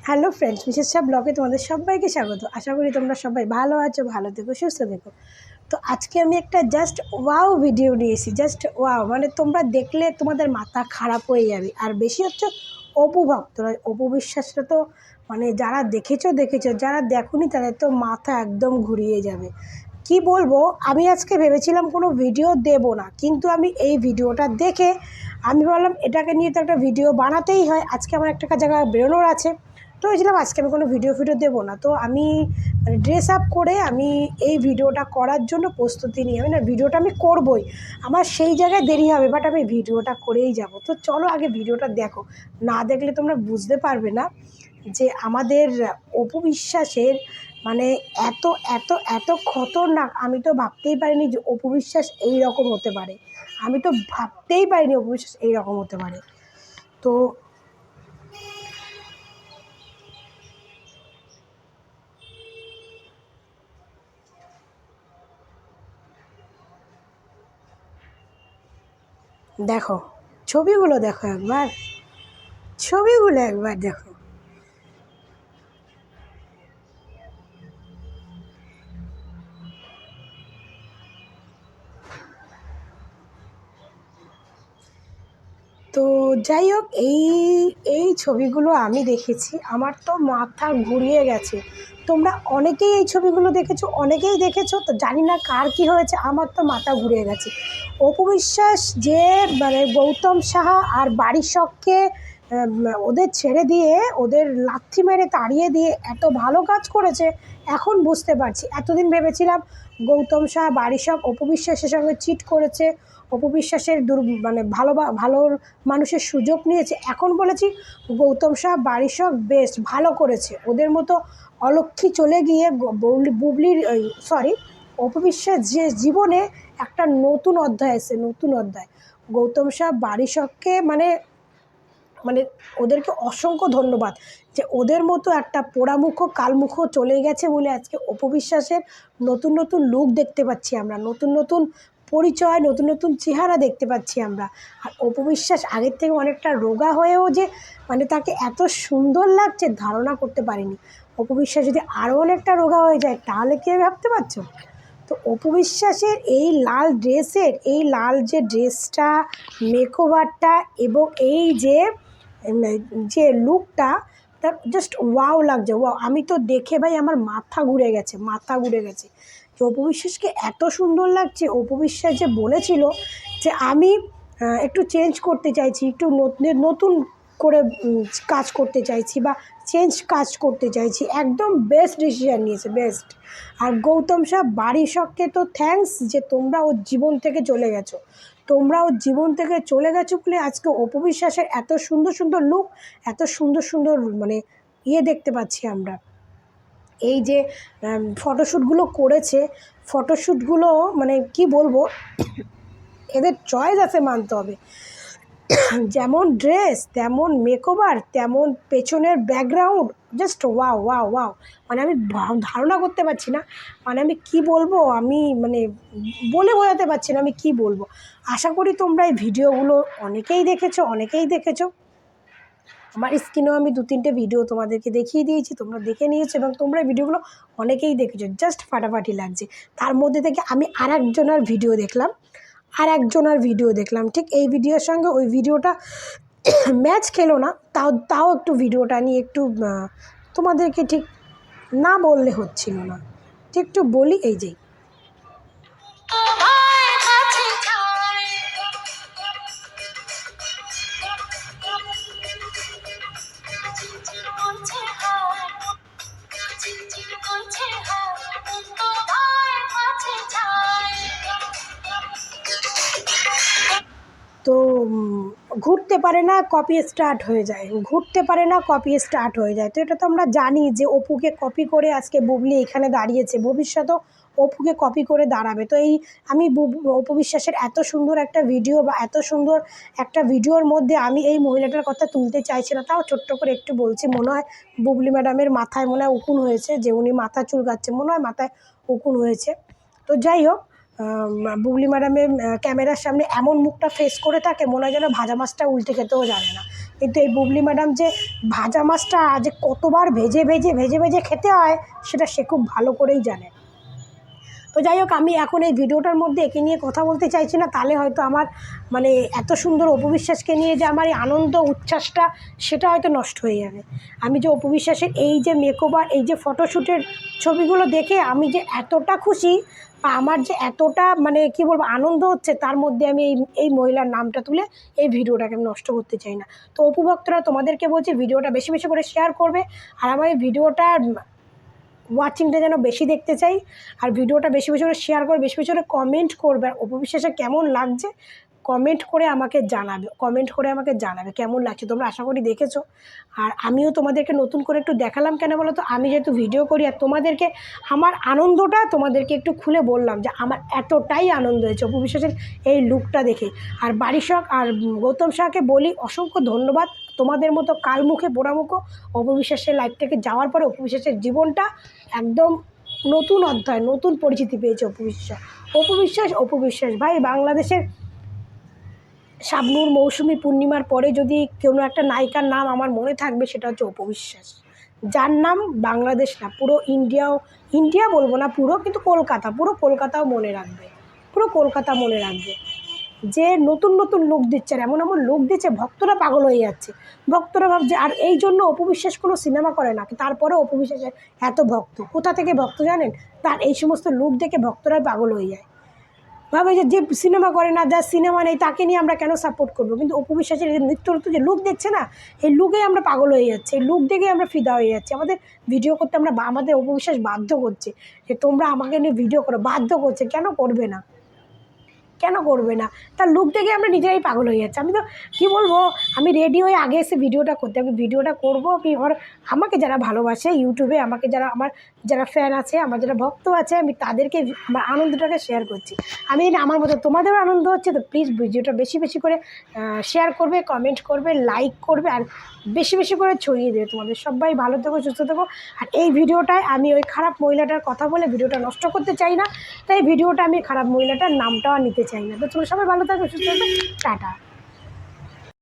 Hello friends, বিশেষ ব্লগে তোমাদের সবাইকে স্বাগত। আশা করি তোমরা সবাই ভালো আছো, ভালো থেকো, সুস্থ থেকো। তো আজকে আমি একটা জাস্ট ওয়াও ভিডিও নিয়েছি। জাস্ট ওয়াও মানে তোমরা দেখলে তোমাদের মাথা খারাপ হয়ে যাবে। আর বেশি হচ্ছে অপু ভক্তরা, অপু বিশ্বাসটা তো মানে যারা দেখেছো, যারা দেখোনি তাদের তো মাথা একদম ঘুরিয়ে যাবে। কি বলবো, আমি আজকে ভেবেছিলাম কোনো ভিডিও দেব না, কিন্তু আমি এই ভিডিওটা দেখে আমি ভাবলাম এটাকে নিয়ে তো একটা ভিডিও বানাতেই হয়। আজকে আমার একটা জায়গায় বেরোনোর আছে, তো ভেবেছিলাম আজকে আমি কোনো ভিডিও দেবো না। তো আমি মানে ড্রেস আপ করে আমি এই ভিডিওটা করার জন্য প্রস্তুতি নিই। আমি না ভিডিওটা আমি করবই, আমার সেই জায়গায় দেরি হবে, বাট আমি ভিডিওটা করেই যাব। তো চলো আগে ভিডিওটা দেখো, না দেখলে তোমরা বুঝতে পারবে না যে আমাদের অপু বিশ্বাসের মানে এত এত এত খতরনাক। আমি তো ভাবতেই পারিনি যে অপু বিশ্বাস এইরকম হতে পারে। আমি তো ভাবতেই পারিনি অপু বিশ্বাস এইরকম হতে পারে। তো দেখো ছবিগুলো, দেখো একবার ছবিগুলো একবার দেখো। তো যাই হোক, এই এই ছবিগুলো আমি দেখেছি, আমার তো মাথা ঘুরিয়ে গেছে। তোমরা অনেকেই এই ছবিগুলো দেখেছো, অনেকেই দেখেছো, তো জানি না কার কী হয়েছে, আমার তো মাথা ঘুরিয়ে গেছে। অপু বিশ্বাস যে মানে গৌতম সাহা আর বাড়ির শখকে ওদের ছেড়ে দিয়ে, ওদের লাথি মেরে তাড়িয়ে দিয়ে এত ভালো কাজ করেছে, এখন বুঝতে পারছি। এতদিন ভেবেছিলাম গৌতম সাহা বাড়ির শখ অপু বিশ্বাসের সঙ্গে চিট করেছে, অপু বিশ্বাসের মানে ভালোর মানুষের সুযোগ নিয়েছে। এখন বলেছি গৌতম সাহা বাড়ির শখ বেস্ট ভালো করেছে। ওদের মতো অলক্ষী চলে গিয়ে বুবলির অপু বিশ্বাস যে জীবনে একটা নতুন অধ্যায় এসেছে, নতুন অধ্যায়। গৌতম সাহা বাড়ির শখকে মানে মানে ওদেরকে অসংখ্য ধন্যবাদ যে ওদের মতো একটা পোড়ামুখ কালমুখ চলে গেছে বলে আজকে অপু বিশ্বাসের নতুন নতুন লুক দেখতে পাচ্ছি আমরা, নতুন নতুন পরিচয়, নতুন নতুন চেহারা দেখতে পাচ্ছি আমরা। আর অপু বিশ্বাস আগের থেকে অনেকটা রোগা হয়েও যে মানে তাকে এত সুন্দর লাগছে ধারণা করতে পারিনি। অপু বিশ্বাস যদি আরও অনেকটা রোগা হয়ে যায় তাহলে কে ভাবতে পারছো? তো অপু বিশ্বাসের এই লাল ড্রেসের, এই লাল যে ড্রেসটা, মেকওভারটা এবং এই যে লুকটা, তার জাস্ট ওয়াও লাগছে, ওয়াও। আমি তো দেখে ভাই আমার মাথা ঘুরে গেছে, মাথা ঘুরে গেছে যে অপু বিশ্বাসকে এত সুন্দর লাগছে। অপু বিশ্বাস যে বলেছিল যে আমি একটু চেঞ্জ করতে চাইছি, একটু নতুন করে কাজ করতে চাইছি বা কাজ করতে চাইছি, একদম বেস্ট ডিসিশান নিয়েছে, বেস্ট। আর গৌতম সাহা বাড়ির শখকে তো থ্যাঙ্কস যে তোমরা ওর জীবন থেকে চলে গেছো, তোমরা ওর জীবন থেকে চলে গেছো বলে আজকে অপু বিশ্বাসের এত সুন্দর সুন্দর লুক, এত সুন্দর সুন্দর মানে দেখতে পাচ্ছি আমরা। এই যে ফটোশ্যুটগুলো করেছে, ফটোশ্যুটগুলো মানে কি বলবো, এদের চয়েস আছে মানতে হবে। যেমন ড্রেস, তেমন মেকওভার, তেমন পেছনের background, just wow wow wow. মানে আমি ধারণা করতে পারছি না, মানে আমি কি বলবো, আমি মানে বলে বোঝাতে পারছি না আমি কি বলবো। আশা করি তোমরা এই ভিডিওগুলো অনেকেই দেখেছো। আমার স্ক্রিনেও আমি 2-3টে ভিডিও তোমাদেরকে দেখিয়ে দিয়েছি, তোমরা দেখে নিয়েছো এবং তোমরা এই ভিডিওগুলো অনেকেই দেখেছো। জাস্ট ফাটাফাটি লাগছে। তার মধ্যে থেকে আমি আরেকজনের ভিডিও দেখলাম, ঠিক এই ভিডিওর সঙ্গে ওই ভিডিওটা ম্যাচ খেলো না, তাও একটু ভিডিওটা নিয়ে একটু তোমাদেরকে ঠিক না বললে হচ্ছিল না, ঠিক একটু বলি। এই যে তো ঘুরতে পারে না কপি স্টার্ট হয়ে যায়, তো এটা তো আমরা জানি যে অপুকে কপি করে আজকে বুবলি এখানে দাঁড়িয়েছে, ভবিষ্যতেও অপুকে কপি করে দাঁড়াবে। তো এই আমি অপু বিশ্বাসের এত সুন্দর একটা ভিডিও বা এত সুন্দর একটা ভিডিওর মধ্যে আমি এই মহিলাটার কথা তুলতে চাইছি না, তাও ছোট্ট করে একটু বলছি। মনে হয় বুবলি ম্যাডামের মাথায় মনে হয় উকুন হয়েছে, যে উনি মাথা চুলকাচ্ছে, মনে হয় মাথায় উকুন হয়েছে। তো যাই হোক, বুবলি ম্যাডামের ক্যামেরার সামনে এমন মুখটা ফেস করে থাকে, মনে হয় যেন ভাজা মাছটা উল্টে খেতেও জানে না। কিন্তু এই বুবলি ম্যাডাম যে ভাজা মাছটা যে কতবার ভেজে ভেজে ভেজে ভেজে খেতে হয় সেটা সে খুব ভালো করেই জানে। তো যাই হোক, আমি এখন এই ভিডিওটার মধ্যে একে নিয়ে কথা বলতে চাইছি না, তাহলে হয়তো আমার মানে এত সুন্দর অপু বিশ্বাসকে নিয়ে যে আমার এই আনন্দ উচ্ছ্বাসটা সেটা হয়তো নষ্ট হয়ে যাবে। আমি যে অপু বিশ্বাসের এই যে মেকওভার, এই যে ফটোশ্যুটের ছবিগুলো দেখে আমি যে এতটা খুশি বা আমার যে এতটা মানে কী বলবো আনন্দ হচ্ছে, তার মধ্যে আমি এই মহিলার নামটা তুলে এই ভিডিওটাকে আমি নষ্ট করতে চাই না। তো অপু ভক্তরা তোমাদেরকে বলছি ভিডিওটা বেশি বেশি করে শেয়ার করবে, আর আমার এই ভিডিওটা ওয়াচিংটা যেন বেশি দেখতে চাই, আর ভিডিওটা বেশি বেশি করে শেয়ার করে বেশি বেশি করে কমেন্ট করবে। আর অপু বিশ্বাসের কেমন লাগছে কমেন্ট করে আমাকে জানাবে কেমন লাগছে। তোমরা আশা করি দেখেছো, আর আমিও তোমাদেরকে নতুন করে একটু দেখালাম। কেন বলো তো, আমি যেহেতু ভিডিও করি আর তোমাদেরকে আমার আনন্দটা তোমাদেরকে একটু খুলে বললাম যে আমার এতটাই আনন্দ হয়েছে অপু বিশ্বাসের এই লুকটা দেখে। আর বাড়ির শখ আর গৌতম শাহকে বলি অসংখ্য ধন্যবাদ। তোমাদের মতো কালমুখে পোড়ামুখো অপু বিশ্বাসের লাইফ থেকে যাওয়ার পরে অপু বিশ্বাসের জীবনটা একদম নতুন অধ্যায়, নতুন পরিচিতি পেয়েছে অপু বিশ্বাস ভাই বাংলাদেশের শাবনূর, মৌসুমী, পূর্ণিমার পরে যদি কোনো একটা নায়িকার নাম আমার মনে থাকবে সেটা হচ্ছে অপু বিশ্বাস, যার নাম বাংলাদেশ না পুরো ইন্ডিয়া বলবো না পুরো, কিন্তু পুরো কলকাতাও মনে রাখবে, পুরো কলকাতা মনে রাখবে। যে নতুন নতুন লুক দিচ্ছে, আর এমন এমন লুক দিচ্ছে ভক্তরা পাগল হয়ে যাচ্ছে। ভক্তরা ভাবছে, আর এই জন্য অপু বিশ্বাস কোনো সিনেমা করে না, তারপরে অপু বিশ্বাসের এত ভক্ত কোথা থেকে ভক্ত জানেন, তার এই সমস্ত লুক দেখে ভক্তরাই পাগল হয়ে যায়। ভাবে যে সিনেমা করে না, যার সিনেমা নেই তাকে নিয়ে আমরা কেন সাপোর্ট করবো, কিন্তু অপু বিশ্বাসের নিত্য নতুন যে লুক দেখছে না, এই লুকেই আমরা পাগল হয়ে যাচ্ছি, এই লুক দেখেই আমরা ফিদা হয়ে যাচ্ছি। আমাদের ভিডিও করতে আমাদের অপু বিশ্বাস বাধ্য করছে যে তোমরা আমাকে নিয়ে ভিডিও করো, বাধ্য করছে, কেন করবে না, কেন করবে না, তার লুক দেখে আমরা নিজেরাই পাগল হয়ে যাচ্ছি। আমি তো কী বলবো, আমি রেডি হয়ে আগে এসে ভিডিওটা করতে, আমি ভিডিওটা করবো, আমি আমাকে যারা ভালোবাসে ইউটিউবে, আমাকে যারা ফ্যান আছে, আমার যারা ভক্ত আছে, আমি তাদেরকে আমার আনন্দটাকে শেয়ার করছি। আমি আমার মতো তোমাদেরও আনন্দ হচ্ছে, তো প্লিজ ভিডিওটা বেশি বেশি করে শেয়ার করবে, কমেন্ট করবে, লাইক করবে, আর বেশি বেশি করে ছড়িয়ে দেবে। তোমাদের সবাই ভালো থেকো, সুস্থ থেকো। আর এই ভিডিওটায় আমি ওই খারাপ মহিলাটার কথা বলে ভিডিওটা নষ্ট করতে চাই না, তাই ভিডিওটা আমি খারাপ মহিলাটার নামটাও নিতে চাই না। তো তোমরা সবাই ভালো থাকবে, সুস্থ থাকবে, টাটা।